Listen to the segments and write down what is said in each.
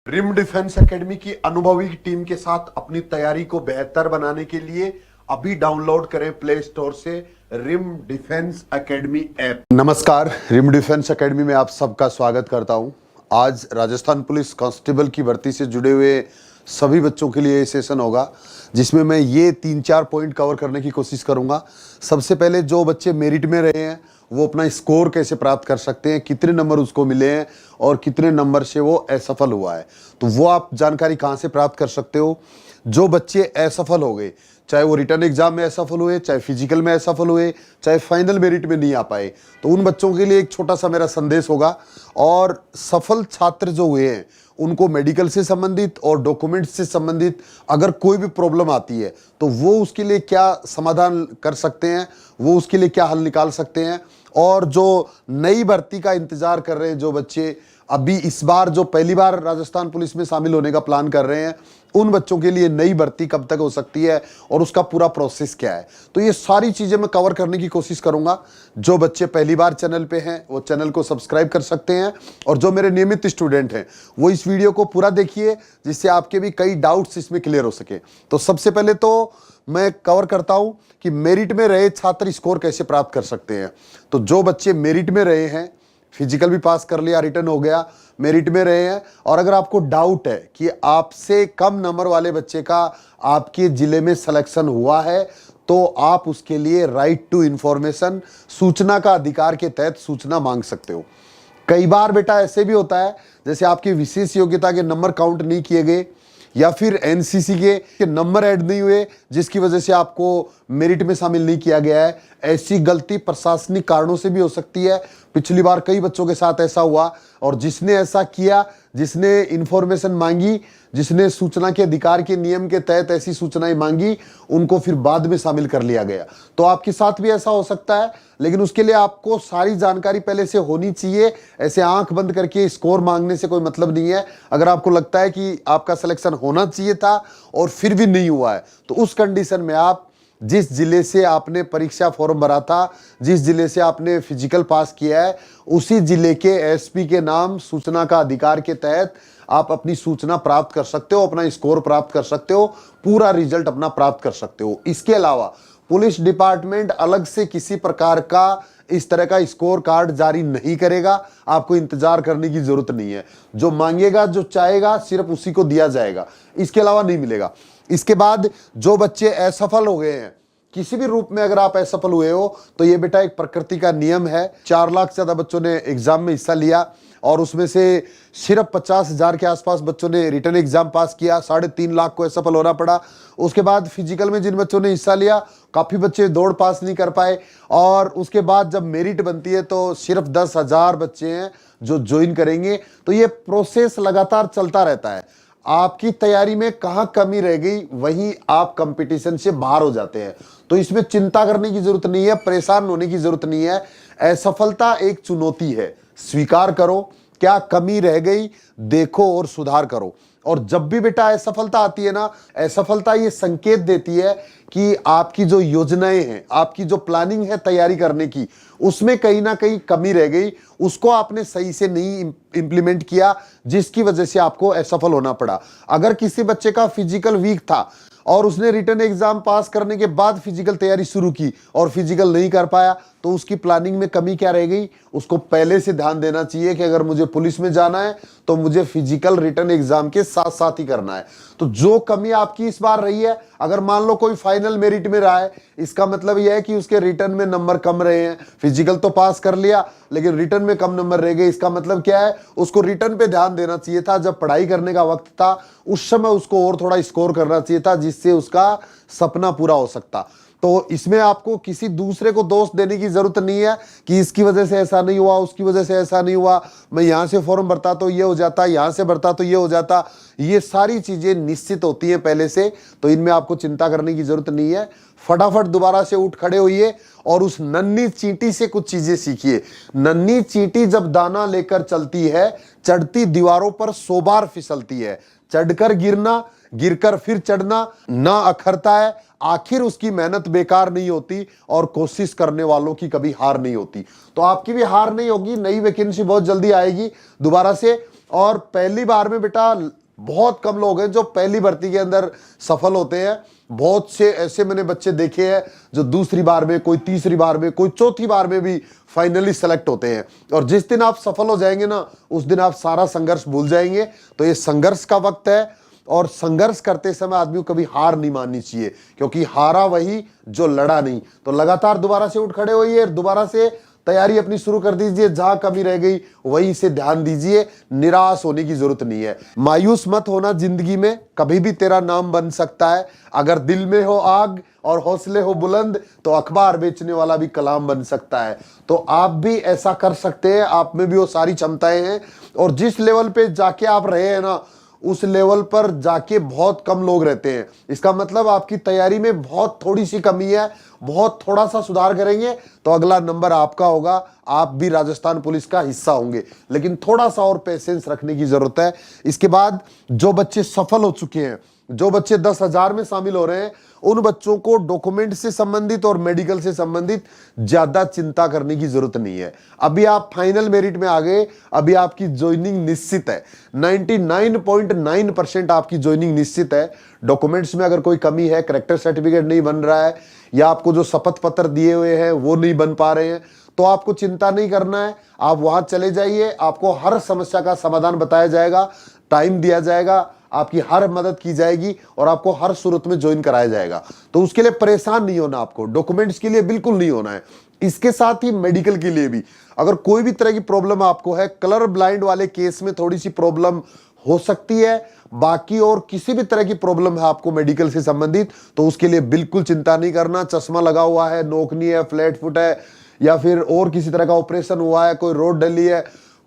Rim defence academy की अनुभवी team के साथ अपनी तैयारी को बेहतर बनाने के लिए अभी डाउनलोड करें प्ले स्टोर से रिम डिफेंस एकेडमी ऐप। नमस्कार, रिम डिफेंस एकेडमी में आप सबका स्वागत करता हूं। आज राजस्थान पुलिस कांस्टेबल की भर्ती से जुड़े हुए सभी बच्चों के लिए सेशन होगा, जिसमें मैं ये 3-4 पॉइंट कवर करने की कोशिश करूंगा। सबसे पहले जो बच्चे मेरिट में रहे हैं वो अपना स्कोर कैसे प्राप्त कर सकते हैं, कितने नंबर उसको मिले हैं और कितने नंबर से वो असफल हुआ है, तो वो आप जानकारी कहाँ से प्राप्त कर सकते हो। जो बच्चे असफल हो गए, चाहे वो रिटर्न एग्जाम में असफल हुए, चाहे फिजिकल में असफल हुए, चाहे फाइनल मेरिट में नहीं आ पाए, तो उन बच्चों के लिए एक छोटा सा मेरा संदेश होगा। और सफल छात्र जो हुए हैं उनको मेडिकल से संबंधित और डॉक्यूमेंट्स से संबंधित अगर कोई भी प्रॉब्लम आती है तो वो उसके लिए क्या समाधान कर सकते हैं, वो उसके लिए क्या हल निकाल सकते हैं। और जो नई भर्ती का इंतजार कर रहे हैं, जो बच्चे अभी इस बार जो पहली बार राजस्थान पुलिस में शामिल होने का प्लान कर रहे हैं, उन बच्चों के लिए नई भर्ती कब तक हो सकती है और उसका पूरा प्रोसेस क्या है, तो ये सारी चीजें मैं कवर करने की कोशिश करूंगा। जो बच्चे पहली बार चैनल पे हैं वो चैनल को सब्सक्राइब कर सकते हैं, और जो मेरे नियमित स्टूडेंट हैं वो इस वीडियो को पूरा देखिए, जिससे आपके भी कई डाउट्स इसमें क्लियर हो सके। तो सबसे पहले तो मैं कवर करता हूं कि मेरिट में रहे छात्र स्कोर कैसे प्राप्त कर सकते हैं। तो जो बच्चे मेरिट में रहे हैं, फिजिकल भी पास कर लिया, रिटर्न हो गया, मेरिट में रहे हैं, और अगर आपको डाउट है कि आपसे कम नंबर वाले बच्चे का आपके जिले में सिलेक्शन हुआ है, तो आप उसके लिए राइट टू इंफॉर्मेशन, सूचना का अधिकार के तहत सूचना मांग सकते हो। कई बार बेटा ऐसे भी होता है, जैसे आपकी विशेष योग्यता के नंबर काउंट नहीं किए गए, या फिर एनसीसी के नंबर ऐड नहीं हुए, जिसकी वजह से आपको मेरिट में शामिल नहीं किया गया है। ऐसी गलती प्रशासनिक कारणों से भी हो सकती है। पिछली बार कई बच्चों के साथ ऐसा हुआ, और जिसने ऐसा किया, जिसने इंफॉर्मेशन मांगी, जिसने सूचना के अधिकार के नियम के तहत ऐसी सूचनाएं मांगी, उनको फिर बाद में शामिल कर लिया गया। तो आपके साथ भी ऐसा हो सकता है, लेकिन उसके लिए आपको सारी जानकारी पहले से होनी चाहिए। ऐसे आंख बंद करके स्कोर मांगने से कोई मतलब नहीं है। अगर आपको लगता है कि आपका सिलेक्शन होना चाहिए था और फिर भी नहीं हुआ है, तो उस कंडीशन में आप जिस जिले से आपने परीक्षा फॉर्म भरा था, जिस जिले से आपने फिजिकल पास किया है, उसी जिले के एसपी के नाम सूचना का अधिकार के तहत आप अपनी सूचना प्राप्त कर सकते हो, अपना स्कोर प्राप्त कर सकते हो, पूरा रिजल्ट अपना प्राप्त कर सकते हो। इसके अलावा पुलिस डिपार्टमेंट अलग से किसी प्रकार का इस तरह का स्कोर कार्ड जारी नहीं करेगा। आपको इंतजार करने की जरूरत नहीं है। जो मांगेगा, जो चाहेगा, सिर्फ उसी को दिया जाएगा, इसके अलावा नहीं मिलेगा। इसके बाद जो बच्चे असफल हो गए हैं किसी भी रूप में, अगर आप असफल हुए हो, तो ये बेटा एक प्रकृति का नियम है। 4 लाख से ज्यादा बच्चों ने एग्जाम में हिस्सा लिया, और उसमें से सिर्फ 50,000 के आसपास बच्चों ने रिटर्न एग्जाम पास किया। 3.5 लाख को असफल होना पड़ा। उसके बाद फिजिकल में जिन बच्चों ने हिस्सा लिया, काफी बच्चे दौड़ पास नहीं कर पाए। और उसके बाद जब मेरिट बनती है तो सिर्फ 10,000 बच्चे हैं जो ज्वाइन करेंगे। तो ये प्रोसेस लगातार चलता रहता है। आपकी तैयारी में कहाँ कमी रह गई, वहीं आप कंपटीशन से बाहर हो जाते हैं। तो इसमें चिंता करने की जरूरत नहीं है, परेशान होने की जरूरत नहीं है। असफलता एक चुनौती है, स्वीकार करो, क्या कमी रह गई देखो और सुधार करो। और जब भी बेटा असफलता आती है ना, असफलता ये संकेत देती है कि आपकी जो योजनाएं हैं, आपकी जो प्लानिंग है तैयारी करने की, उसमें कहीं ना कहीं कमी रह गई, उसको आपने सही से नहीं इंप्लीमेंट किया, जिसकी वजह से आपको असफल होना पड़ा। अगर किसी बच्चे का फिजिकल वीक था और उसने रिटर्न एग्जाम पास करने के बाद फिजिकल तैयारी शुरू की और फिजिकल नहीं कर पाया, तो उसकी प्लानिंग में कमी क्या रह गई। उसको पहले से ध्यान देना चाहिए कि अगर मुझे पुलिस में जाना है तो मुझे फिजिकल रिटर्न एग्जाम के साथ साथ ही करना है। तो जो कमी आपकी इस बार रही है, अगर मान लो कोई फाइनल मेरिट में रहा है, इसका मतलब यह है कि उसके रिटर्न में नंबर कम रहे हैं। फिजिकल तो पास कर लिया लेकिन रिटर्न में कम नंबर रह गए, इसका मतलब क्या है, उसको रिटर्न पे ध्यान देना चाहिए था। जब पढ़ाई करने का वक्त था उस समय उसको और थोड़ा स्कोर करना चाहिए था, जिससे उसका सपना पूरा हो सकता। तो इसमें आपको किसी दूसरे को दोष देने की जरूरत नहीं है कि इसकी वजह से ऐसा नहीं हुआ, उसकी वजह से ऐसा नहीं हुआ, मैं यहां से फॉर्म भरता तो ये हो जाता, यहां से भरता तो ये हो जाता। ये सारी चीजें निश्चित होती हैं पहले से, तो इनमें आपको चिंता करने की जरूरत नहीं है। फटाफट दोबारा से उठ खड़े होइए और उस नन्ही चींटी से कुछ चीजें सीखिए। नन्ही चींटी जब दाना लेकर चलती है, चढ़ती दीवारों पर 100 बार फिसलती है, चढ़कर गिरना, गिरकर फिर चढ़ना ना अखरता है। आखिर उसकी मेहनत बेकार नहीं होती, और कोशिश करने वालों की कभी हार नहीं होती। तो आपकी भी हार नहीं होगी। नई वैकेंसी बहुत जल्दी आएगी। दोबारा से और पहली बार में बेटा बहुत कम लोग हैं जो पहली भर्ती के अंदर सफल होते हैं। बहुत से ऐसे मैंने बच्चे देखे हैं जो दूसरी बार में, कोई तीसरी बार में, कोई चौथी बार में भी फाइनली सेलेक्ट होते हैं। और जिस दिन आप सफल हो जाएंगे ना, उस दिन आप सारा संघर्ष भूल जाएंगे। तो ये संघर्ष का वक्त है, और संघर्ष करते समय आदमी को कभी हार नहीं माननी चाहिए, क्योंकि हारा वही जो लड़ा नहीं। तो लगातार दोबारा से उठ खड़े होइए, दोबारा से तैयारी अपनी शुरू कर दीजिए। जहां कमी रह गई वहीं से ध्यान दीजिए, निराश होने की जरूरत नहीं है। मायूस मत होना, जिंदगी में कभी भी तेरा नाम बन सकता है। अगर दिल में हो आग और हौसले हो बुलंद, तो अखबार बेचने वाला भी कलाम बन सकता है। तो आप भी ऐसा कर सकते हैं, आप में भी वो सारी क्षमताएं हैं। और जिस लेवल पे जाके आप रहे हैं ना, उस लेवल पर जाके बहुत कम लोग रहते हैं। इसका मतलब आपकी तैयारी में बहुत थोड़ी सी कमी है, बहुत थोड़ा सा सुधार करेंगे तो अगला नंबर आपका होगा, आप भी राजस्थान पुलिस का हिस्सा होंगे। लेकिन थोड़ा सा और पेशेंस रखने की जरूरत है। इसके बाद जो बच्चे सफल हो चुके हैं, जो बच्चे 10,000 में शामिल हो रहे हैं, उन बच्चों को डॉक्यूमेंट से संबंधित और मेडिकल से संबंधित ज्यादा चिंता करने की जरूरत नहीं है। अभी आप फाइनल मेरिट में आ गए, अभी आपकी ज्वाइनिंग निश्चित है। 99.9% आपकी ज्वाइनिंग निश्चित है। डॉक्यूमेंट्स में अगर कोई कमी है, कैरेक्टर सर्टिफिकेट नहीं बन रहा है, या आपको जो शपथ पत्र दिए हुए हैं वो नहीं बन पा रहे हैं, तो आपको चिंता नहीं करना है। आप वहां चले जाइए, आपको हर समस्या का समाधान बताया जाएगा, टाइम दिया जाएगा, आपकी हर मदद की जाएगी और आपको हर सूरत में ज्वाइन कराया जाएगा। तो उसके लिए परेशान नहीं होना, आपको डॉक्यूमेंट्स के लिए बिल्कुल नहीं होना है। इसके साथ ही मेडिकल के लिए भी अगर कोई भी तरह की प्रॉब्लम आपको है, कलर ब्लाइंड वाले केस में थोड़ी सी प्रॉब्लम हो सकती है, बाकी और किसी भी तरह की प्रॉब्लम है आपको मेडिकल से संबंधित, तो उसके लिए बिल्कुल चिंता नहीं करना। चश्मा लगा हुआ है, नोकनी है, फ्लैट फुट है, या फिर और किसी तरह का ऑपरेशन हुआ है, कोई रोड डली है,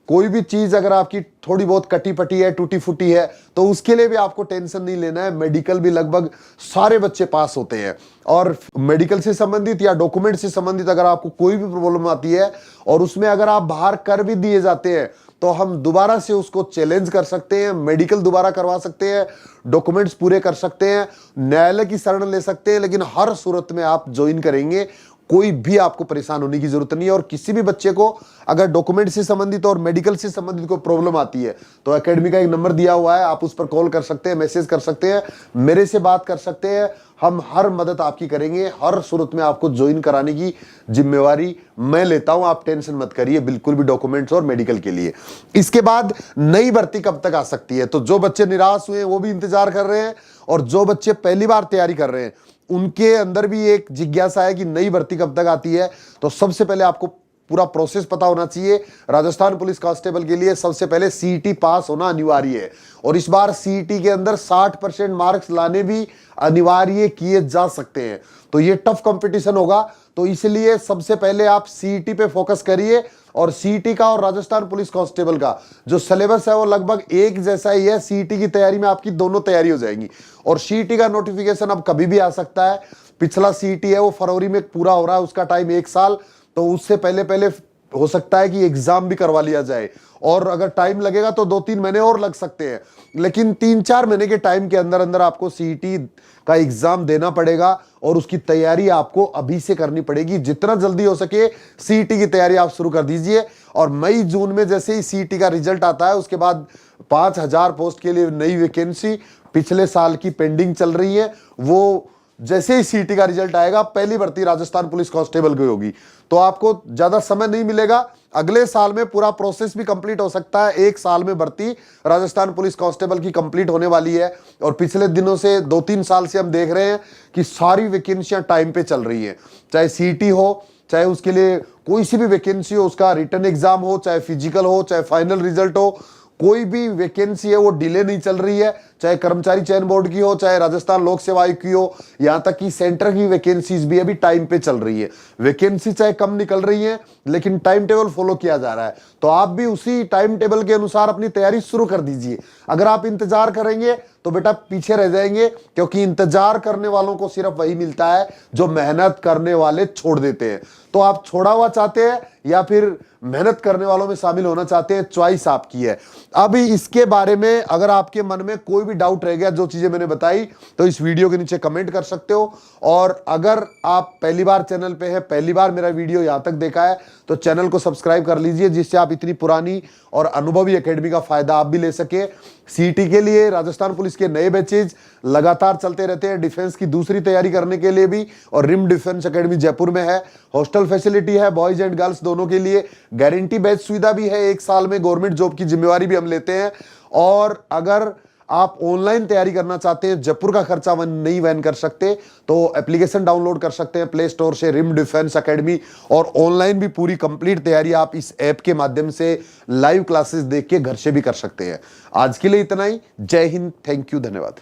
कोई भी चीज अगर आपकी थोड़ी बहुत कटी पटी है, टूटी फूटी है, तो उसके लिए भी आपको टेंशन नहीं लेना है। मेडिकल भी लगभग सारे बच्चे पास होते हैं। और मेडिकल से संबंधित या डॉक्यूमेंट से संबंधित अगर आपको कोई भी प्रॉब्लम आती है और उसमें अगर आप बाहर कर भी दिए जाते हैं, तो हम दोबारा से उसको चैलेंज कर सकते हैं, मेडिकल दोबारा करवा सकते हैं, डॉक्यूमेंट्स पूरे कर सकते हैं, न्यायालय की शरण ले सकते हैं। लेकिन हर सूरत में आप ज्वाइन करेंगे, कोई भी आपको परेशान होने की जरूरत नहीं है। और किसी भी बच्चे को अगर डॉक्यूमेंट से संबंधित और मेडिकल से संबंधित कोई प्रॉब्लम आती है, तो एकेडमी का एक नंबर दिया हुआ है, आप उस पर कॉल कर सकते हैं, मैसेज कर सकते हैं, मेरे से बात कर सकते हैं। हम हर मदद आपकी करेंगे, हर सूरत में आपको ज्वाइन कराने की जिम्मेवारी मैं लेता हूं। आप टेंशन मत करिए बिल्कुल भी डॉक्यूमेंट्स और मेडिकल के लिए। इसके बाद नई भर्ती कब तक आ सकती है, तो जो बच्चे निराश हुए वो भी इंतजार कर रहे हैं, और जो बच्चे पहली बार तैयारी कर रहे हैं उनके अंदर भी एक जिज्ञासा है कि नई भर्ती कब तक आती है। तो सबसे पहले आपको पूरा प्रोसेस पता होना चाहिए। राजस्थान पुलिस कांस्टेबल के लिए सबसे पहले सीईटी पास होना अनिवार्य है, और इस बार सीईटी के अंदर 60% मार्क्स लाने भी अनिवार्य किए जा सकते हैं। तो ये टफ कंपटीशन होगा, तो इसलिए सबसे पहले आप सीईटी पे फोकस करिए। और सीईटी का और राजस्थान पुलिस कांस्टेबल का जो सिलेबस है वो लगभग एक जैसा ही है। सीईटी की तैयारी में आपकी दोनों तैयारी हो जाएंगी, और सीईटी का नोटिफिकेशन अब कभी भी आ सकता है। पिछला सीईटी है वो फरवरी में पूरा हो रहा है, उसका टाइम 1 साल, तो उससे पहले पहले हो सकता है कि एग्जाम भी करवा लिया जाए, और अगर टाइम लगेगा तो 2-3 महीने और लग सकते हैं। लेकिन 3-4 महीने के टाइम के अंदर अंदर आपको सीईटी का एग्जाम देना पड़ेगा, और उसकी तैयारी आपको अभी से करनी पड़ेगी। जितना जल्दी हो सके सीईटी की तैयारी आप शुरू कर दीजिए। और मई जून में जैसे ही सीईटी का रिजल्ट आता है, उसके बाद 5,000 पोस्ट के लिए नई वैकेंसी पिछले साल की पेंडिंग चल रही है, वो जैसे ही सीईटी का रिजल्ट आएगा पहली भर्ती राजस्थान पुलिस कांस्टेबल की होगी। तो आपको ज्यादा समय नहीं मिलेगा, अगले साल में पूरा प्रोसेस भी कंप्लीट हो सकता है। 1 साल में भर्ती राजस्थान पुलिस कांस्टेबल की कंप्लीट होने वाली है। और पिछले दिनों से 2-3 साल से हम देख रहे हैं कि सारी वैकेंसियां टाइम पे चल रही है, चाहे सीईटी हो, चाहे उसके लिए कोई सी भी वैकेंसी हो, उसका रिटर्न एग्जाम हो, चाहे फिजिकल हो, चाहे फाइनल रिजल्ट हो, कोई भी वैकेंसी है वो डिले नहीं चल रही है। चाहे कर्मचारी चयन बोर्ड की हो, चाहे राजस्थान लोक सेवा आयोग की हो, यहां तक कि सेंटर की वैकेंसीज भी अभी टाइम पे चल रही है। वैकेंसी चाहे कम निकल रही है, लेकिन टाइम टेबल फॉलो किया जा रहा है। तो आप भी उसी टाइम टेबल के अनुसार अपनी तैयारी शुरू कर दीजिए। अगर आप इंतजार करेंगे तो बेटा पीछे रह जाएंगे, क्योंकि इंतजार करने वालों को सिर्फ वही मिलता है जो मेहनत करने वाले छोड़ देते हैं। तो आप छोड़ा हुआ चाहते हैं या फिर मेहनत करने वालों में शामिल होना चाहते हैं, चॉइस आपकी है। अभी इसके बारे में अगर आपके मन में कोई भी डाउट रह गया, जो चीजें मैंने बताई, तो इस वीडियो के नीचे कमेंट कर सकते हो। और अगर आप पहली बार चैनल पे हैं, पहली बार मेरा वीडियो यहां तक देखा है, तो चैनल को सब्सक्राइब कर लीजिए, जिससे आप इतनी पुरानी और अनुभवी एकेडमी का फायदा आप भी ले सके। सीटी के लिए राजस्थान पुलिस के नए बैचेज लगातार चलते रहते हैं, डिफेंस की दूसरी तैयारी करने के लिए भी, और रिम डिफेंस एकेडमी जयपुर में है। हॉस्टल फैसिलिटी है बॉयज एंड गर्ल्स दोनों के लिए, गारंटी बैच सुविधा भी है, 1 साल में गवर्नमेंट जॉब की जिम्मेवारी भी हम लेते हैं। और अगर आप ऑनलाइन तैयारी करना चाहते हैं, जयपुर का खर्चा नहीं वहन कर सकते, तो एप्लीकेशन डाउनलोड कर सकते हैं प्ले स्टोर से, रिम डिफेंस एकेडमी, और ऑनलाइन भी पूरी कंप्लीट तैयारी आप इस ऐप के माध्यम से लाइव क्लासेस देख के घर से भी कर सकते हैं। आज के लिए इतना ही। जय हिंद, थैंक यू, धन्यवाद।